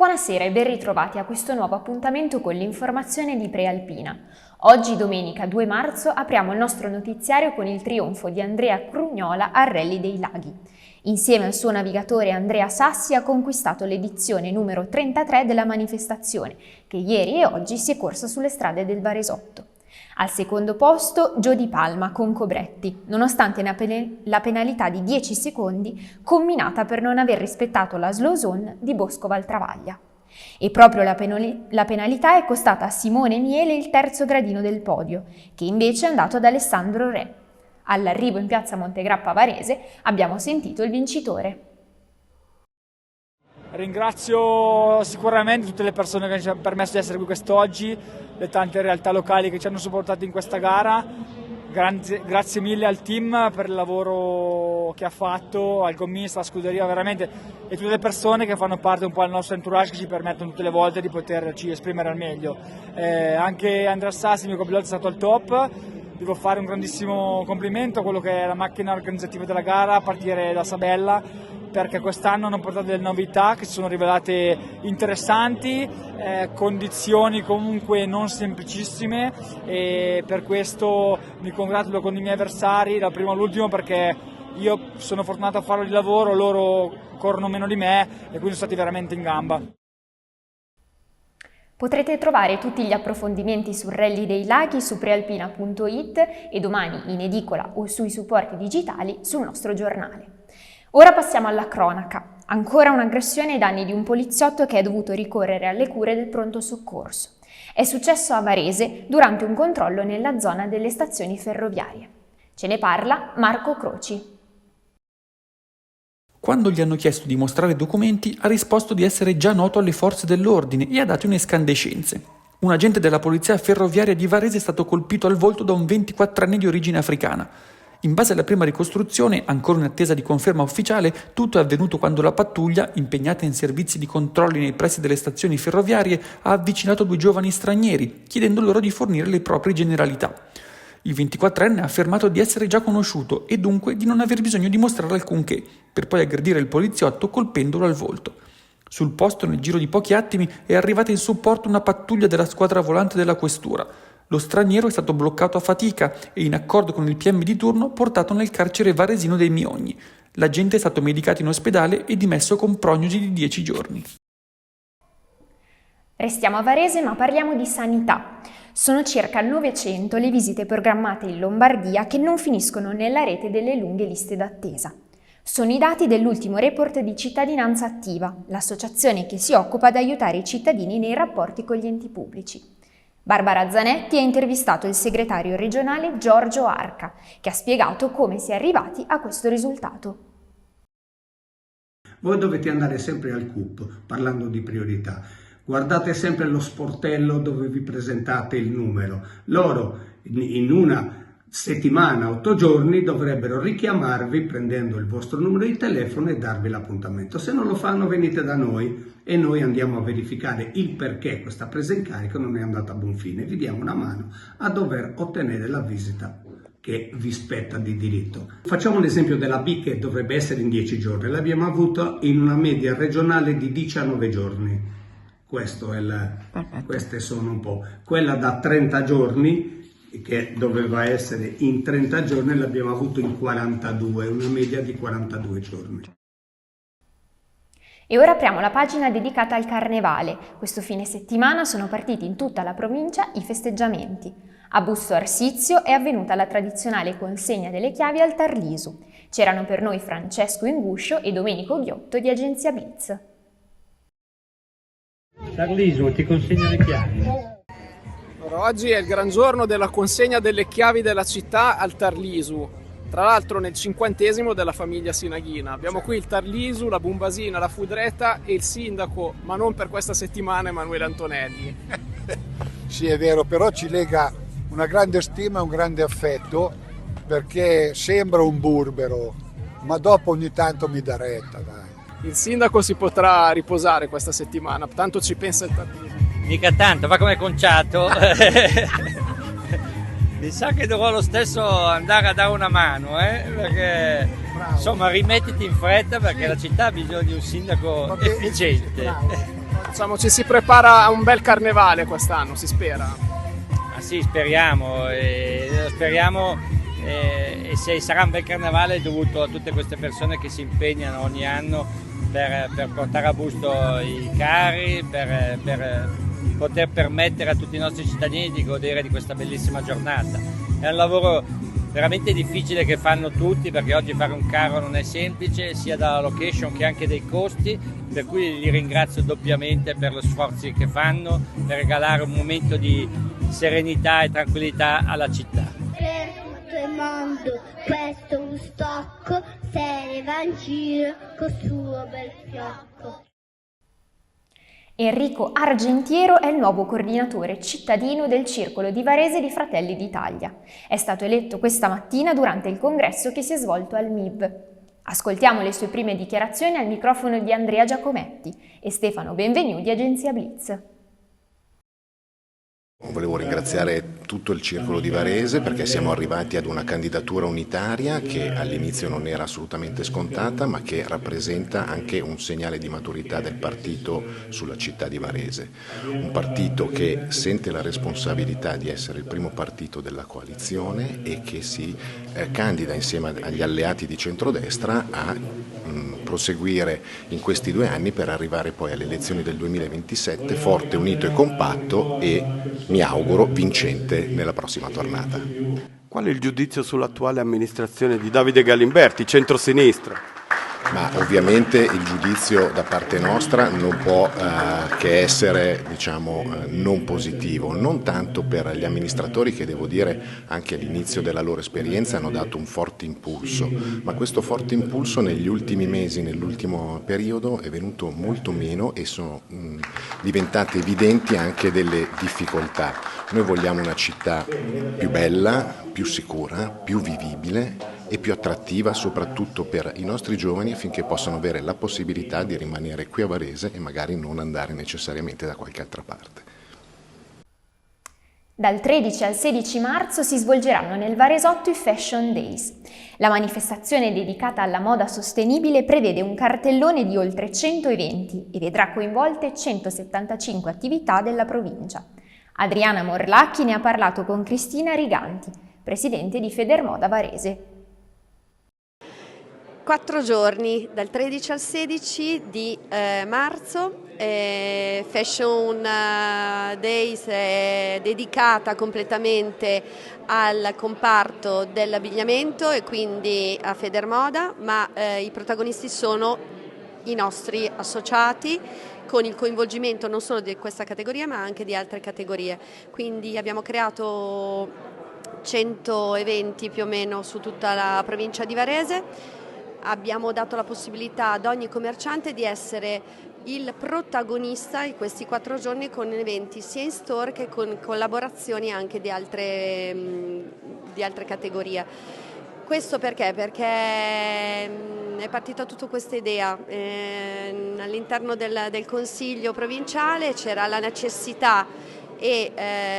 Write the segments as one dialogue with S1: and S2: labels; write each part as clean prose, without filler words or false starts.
S1: Buonasera e ben ritrovati a questo nuovo appuntamento con l'informazione di Prealpina. Oggi, domenica 2 marzo, apriamo il nostro notiziario con il trionfo di Andrea Crugnola al Rally dei Laghi. Insieme al suo navigatore Andrea Sassi ha conquistato l'edizione numero 33 della manifestazione, che ieri e oggi si è corsa sulle strade del Varesotto. Al secondo posto Gio Di Palma con Cobretti, nonostante la penalità di 10 secondi comminata per non aver rispettato la slow zone di Bosco Valtravaglia. E proprio la penalità è costata a Simone Miele il terzo gradino del podio, che invece è andato ad Alessandro Re. All'arrivo in piazza Montegrappa Varese abbiamo sentito il vincitore.
S2: Ringrazio sicuramente tutte le persone che ci hanno permesso di essere qui quest'oggi, le tante realtà locali che ci hanno supportato in questa gara. Grazie mille al team per il lavoro che ha fatto, al commisso, alla scuderia veramente, e tutte le persone che fanno parte un po' del nostro entourage, che ci permettono tutte le volte di poterci esprimere al meglio. Anche Andrea Sassi, il mio copilota, è stato al top. Devo fare un grandissimo complimento a quello che è la macchina organizzativa della gara, a partire da Sabella, perché quest'anno hanno portato delle novità che si sono rivelate interessanti, condizioni comunque non semplicissime, e per questo mi congratulo con i miei avversari dal primo all'ultimo, perché io sono fortunato a farlo di lavoro, loro corrono meno di me e quindi sono stati veramente in gamba.
S1: Potrete trovare tutti gli approfondimenti sul Rally dei Laghi su prealpina.it e domani in edicola o sui supporti digitali sul nostro giornale. Ora passiamo alla cronaca. Ancora un'aggressione ai danni di un poliziotto che è dovuto ricorrere alle cure del pronto soccorso. È successo a Varese durante un controllo nella zona delle stazioni ferroviarie. Ce ne parla Marco Croci.
S3: Quando gli hanno chiesto di mostrare documenti, ha risposto di essere già noto alle forze dell'ordine e ha dato inescandescenze. Un agente della polizia ferroviaria di Varese è stato colpito al volto da un 24enne di origine africana. In base alla prima ricostruzione, ancora in attesa di conferma ufficiale, tutto è avvenuto quando la pattuglia, impegnata in servizi di controlli nei pressi delle stazioni ferroviarie, ha avvicinato 2 giovani stranieri, chiedendo loro di fornire le proprie generalità. Il 24enne ha affermato di essere già conosciuto e dunque di non aver bisogno di mostrare alcunché, per poi aggredire il poliziotto colpendolo al volto. Sul posto, nel giro di pochi attimi, è arrivata in supporto una pattuglia della squadra volante della questura. Lo straniero è stato bloccato a fatica e, in accordo con il PM di turno, portato nel carcere varesino dei Miogni. L'agente è stato medicato in ospedale e dimesso con prognosi di 10 giorni.
S1: Restiamo a Varese, ma parliamo di sanità. Sono circa 900 le visite programmate in Lombardia che non finiscono nella rete delle lunghe liste d'attesa. Sono i dati dell'ultimo report di Cittadinanza Attiva, l'associazione che si occupa di aiutare i cittadini nei rapporti con gli enti pubblici. Barbara Zanetti ha intervistato il segretario regionale Giorgio Arca, che ha spiegato come si è arrivati a questo risultato.
S4: Voi dovete andare sempre al CUP, parlando di priorità. Guardate sempre lo sportello dove vi presentate il numero. Loro in una settimana, 8 giorni, dovrebbero richiamarvi prendendo il vostro numero di telefono e darvi l'appuntamento. Se non lo fanno, venite da noi e noi andiamo a verificare il perché questa presa in carico non è andata a buon fine. Vi diamo una mano a dover ottenere la visita che vi spetta di diritto. Facciamo l'esempio della B, che dovrebbe essere in 10 giorni. L'abbiamo avuta in una media regionale di 19 giorni. Queste sono un po'. Quella da 30 giorni, che doveva essere in 30 giorni, l'abbiamo avuto in 42, una media di 42 giorni.
S1: E ora apriamo la pagina dedicata al Carnevale. Questo fine settimana sono partiti in tutta la provincia i festeggiamenti. A Busto Arsizio è avvenuta la tradizionale consegna delle chiavi al Tarlisu. C'erano per noi Francesco Inguscio e Domenico Ghiotto di Agenzia Blitz.
S5: Tarlisu, ti consegno le chiavi.
S6: Oggi è il gran giorno della consegna delle chiavi della città al Tarlisu, tra l'altro nel 50° della famiglia Sinaghina. Abbiamo qui il Tarlisu, la Bumbasina, la Fudretta e il sindaco, ma non per questa settimana, Emanuele Antonelli.
S7: Sì, è vero, però ci lega una grande stima e un grande affetto, perché sembra un burbero, ma dopo ogni tanto mi dà retta, dai.
S6: Il sindaco si potrà riposare questa settimana, tanto ci pensa il Tarlisu.
S5: Mica tanto, va come conciato. Mi sa che dovrò lo stesso andare a dare una mano, perché insomma rimettiti in fretta, perché la città ha bisogno di un sindaco efficiente.
S6: Diciamo, ci si prepara a un bel carnevale quest'anno, si spera.
S5: Ah sì, speriamo, e se sarà un bel carnevale è dovuto a tutte queste persone che si impegnano ogni anno per portare a busto i carri, per poter permettere a tutti i nostri cittadini di godere di questa bellissima giornata. È un lavoro veramente difficile che fanno tutti, perché oggi fare un carro non è semplice, sia dalla location che anche dei costi, per cui li ringrazio doppiamente per gli sforzi che fanno per regalare un momento di serenità e tranquillità alla città.
S8: Per tutto il mondo questo è un stocco, se ne va in giro col suo bel fiocco.
S1: Enrico Argentiero è il nuovo coordinatore cittadino del Circolo di Varese di Fratelli d'Italia. È stato eletto questa mattina durante il congresso che si è svolto al MIV. Ascoltiamo le sue prime dichiarazioni al microfono di Andrea Giacometti e Stefano Benvenu di Agenzia Blitz.
S9: Volevo ringraziare tutto il Circolo di Varese perché siamo arrivati ad una candidatura unitaria che all'inizio non era assolutamente scontata, ma che rappresenta anche un segnale di maturità del partito sulla città di Varese. Un partito che sente la responsabilità di essere il primo partito della coalizione e che si candida insieme agli alleati di centrodestra a proseguire in questi 2 anni per arrivare poi alle elezioni del 2027 forte, unito e compatto e, mi auguro, vincente nella prossima tornata.
S10: Qual è il giudizio sull'attuale amministrazione di Davide Galimberti, centrosinistra?
S9: Ma ovviamente il giudizio da parte nostra non può che essere, non positivo, non tanto per gli amministratori che, devo dire, anche all'inizio della loro esperienza hanno dato un forte impulso, ma questo forte impulso negli ultimi mesi, nell'ultimo periodo è venuto molto meno e sono diventate evidenti anche delle difficoltà. Noi vogliamo una città più bella, più sicura, più vivibile e più attrattiva soprattutto per i nostri giovani affinché possano avere la possibilità di rimanere qui a Varese e magari non andare necessariamente da qualche altra parte.
S1: Dal 13 al 16 marzo si svolgeranno nel Varesotto i Fashion Days. La manifestazione dedicata alla moda sostenibile prevede un cartellone di oltre 100 eventi e vedrà coinvolte 175 attività della provincia. Adriana Morlacchi ne ha parlato con Cristina Riganti, presidente di Federmoda Varese.
S11: 4 giorni, dal 13 al 16 di marzo, Fashion Days è dedicata completamente al comparto dell'abbigliamento e quindi a Federmoda, ma i protagonisti sono i nostri associati, con il coinvolgimento non solo di questa categoria ma anche di altre categorie. Quindi abbiamo creato 100 eventi più o meno su tutta la provincia di Varese. Abbiamo dato la possibilità ad ogni commerciante di essere il protagonista di questi 4 giorni con eventi sia in store che con collaborazioni anche di altre categorie. Questo perché? Perché è partita tutta questa idea. All'interno del Consiglio provinciale c'era la necessità e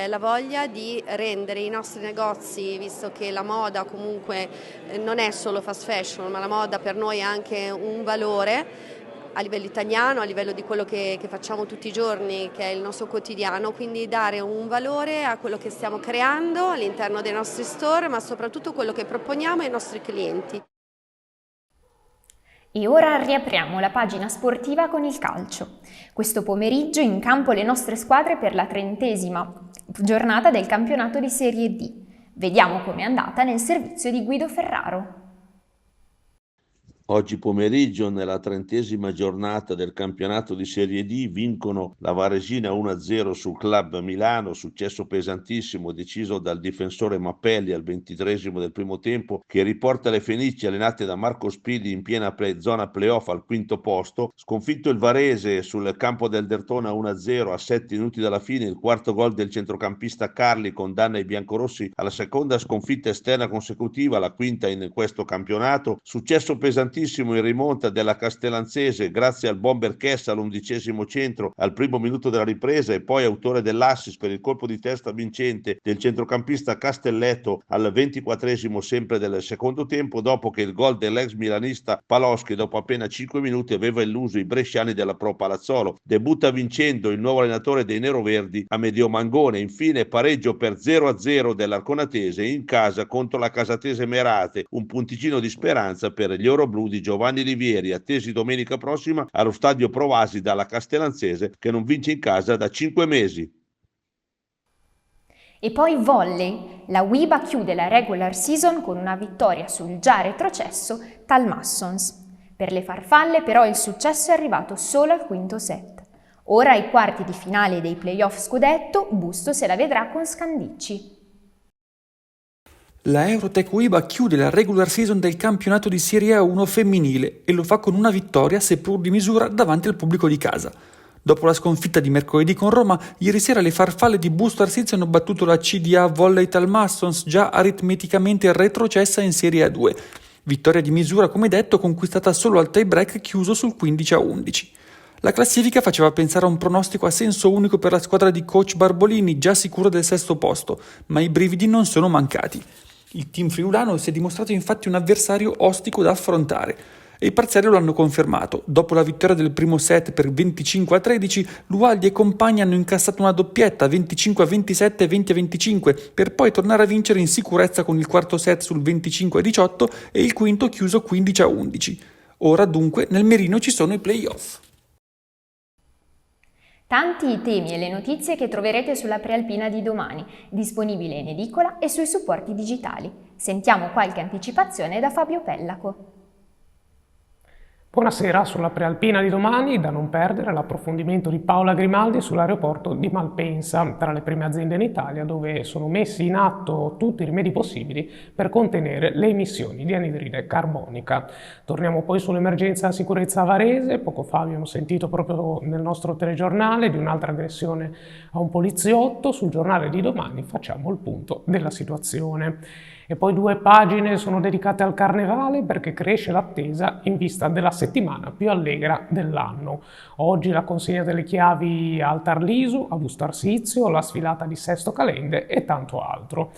S11: la voglia di rendere i nostri negozi, visto che la moda comunque non è solo fast fashion, ma la moda per noi ha anche un valore a livello italiano, a livello di quello che facciamo tutti i giorni, che è il nostro quotidiano, quindi dare un valore a quello che stiamo creando all'interno dei nostri store, ma soprattutto quello che proponiamo ai nostri clienti.
S1: E ora riapriamo la pagina sportiva con il calcio. Questo pomeriggio in campo le nostre squadre per la 30ª giornata del campionato di Serie D. Vediamo com'è andata nel servizio di Guido Ferraro.
S12: Oggi pomeriggio, nella 30ª giornata del campionato di Serie D, vincono la Varesina 1-0 sul Club Milano, successo pesantissimo deciso dal difensore Mappelli al 23esimo del primo tempo, che riporta le Fenici allenate da Marco Spidi in piena zona playoff al 5° posto. Sconfitto il Varese sul campo del Dertona 1-0 a 7 minuti dalla fine, il 4º gol del centrocampista Carli condanna i biancorossi alla seconda sconfitta esterna consecutiva, la 5ª in questo campionato. Successo pesantissimo pesantissimo in rimonta della Castellanzese grazie al bomber Chessa all'11° centro al primo minuto della ripresa e poi autore dell'assist per il colpo di testa vincente del centrocampista Castelletto al 24° sempre del secondo tempo, dopo che il gol dell'ex milanista Paloschi dopo appena 5 minuti aveva illuso i bresciani della Pro Palazzolo. Debutta vincendo il nuovo allenatore dei neroverdi Amedeo Mangone. Infine pareggio per 0-0 dell'Arconatese in casa contro la Casatese Merate, un punticino di speranza per gli oroblu di Giovanni Rivieri, attesi domenica prossima allo stadio Provasi dalla Castellanzese, che non vince in casa da 5 mesi.
S1: E poi volley. La Wiba chiude la regular season con una vittoria sul già retrocesso Talmassons. Per le farfalle però il successo è arrivato solo al quinto set. Ora ai quarti di finale dei playoff scudetto, Busto se la vedrà con Scandicci.
S3: La Eurotech Wiba chiude la regular season del campionato di Serie A1 femminile e lo fa con una vittoria seppur di misura davanti al pubblico di casa. Dopo la sconfitta di mercoledì con Roma, ieri sera le farfalle di Busto Arsizio hanno battuto la CDA Volley Talmassons, già aritmeticamente retrocessa in Serie A2. Vittoria di misura, come detto, conquistata solo al tie break chiuso sul 15-11. La classifica faceva pensare a un pronostico a senso unico per la squadra di coach Barbolini, già sicura del sesto posto, ma i brividi non sono mancati. Il team friulano si è dimostrato infatti un avversario ostico da affrontare e i parziali lo hanno confermato. Dopo la vittoria del primo set per 25-13, Lualdi e compagni hanno incassato una doppietta 25-27 e 20-25 per poi tornare a vincere in sicurezza con il quarto set sul 25-18 e il quinto chiuso 15-11. Ora dunque nel mirino ci sono i play-off.
S1: Tanti i temi e le notizie che troverete sulla Prealpina di domani, disponibile in edicola e sui supporti digitali. Sentiamo qualche anticipazione da Fabio Pellaco.
S13: Buonasera, sulla Prealpina di domani da non perdere l'approfondimento di Paola Grimaldi sull'aeroporto di Malpensa, tra le prime aziende in Italia dove sono messi in atto tutti i rimedi possibili per contenere le emissioni di anidride carbonica. Torniamo poi sull'emergenza sicurezza varese. Poco fa abbiamo sentito proprio nel nostro telegiornale di un'altra aggressione a un poliziotto. Sul giornale di domani facciamo il punto della situazione. E poi 2 pagine sono dedicate al carnevale perché cresce l'attesa in vista della settimana più allegra dell'anno. Oggi la consegna delle chiavi al Tarlisu, a Busto Arsizio, la sfilata di Sesto Calende e tanto altro.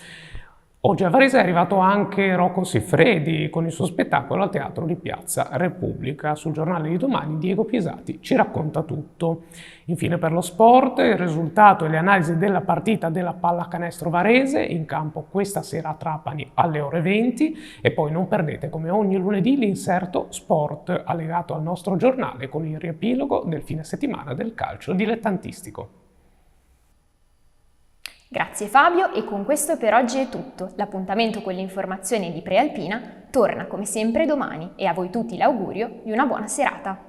S13: Oggi a Varese è arrivato anche Rocco Siffredi con il suo spettacolo al Teatro di Piazza Repubblica. Sul giornale di domani Diego Piesati ci racconta tutto. Infine per lo sport, il risultato e le analisi della partita della pallacanestro varese in campo questa sera a Trapani alle ore 20 e poi non perdete come ogni lunedì l'inserto sport allegato al nostro giornale con il riepilogo del fine settimana del calcio dilettantistico.
S1: Grazie Fabio e con questo per oggi è tutto. L'appuntamento con le informazioni di Prealpina torna come sempre domani e a voi tutti l'augurio di una buona serata.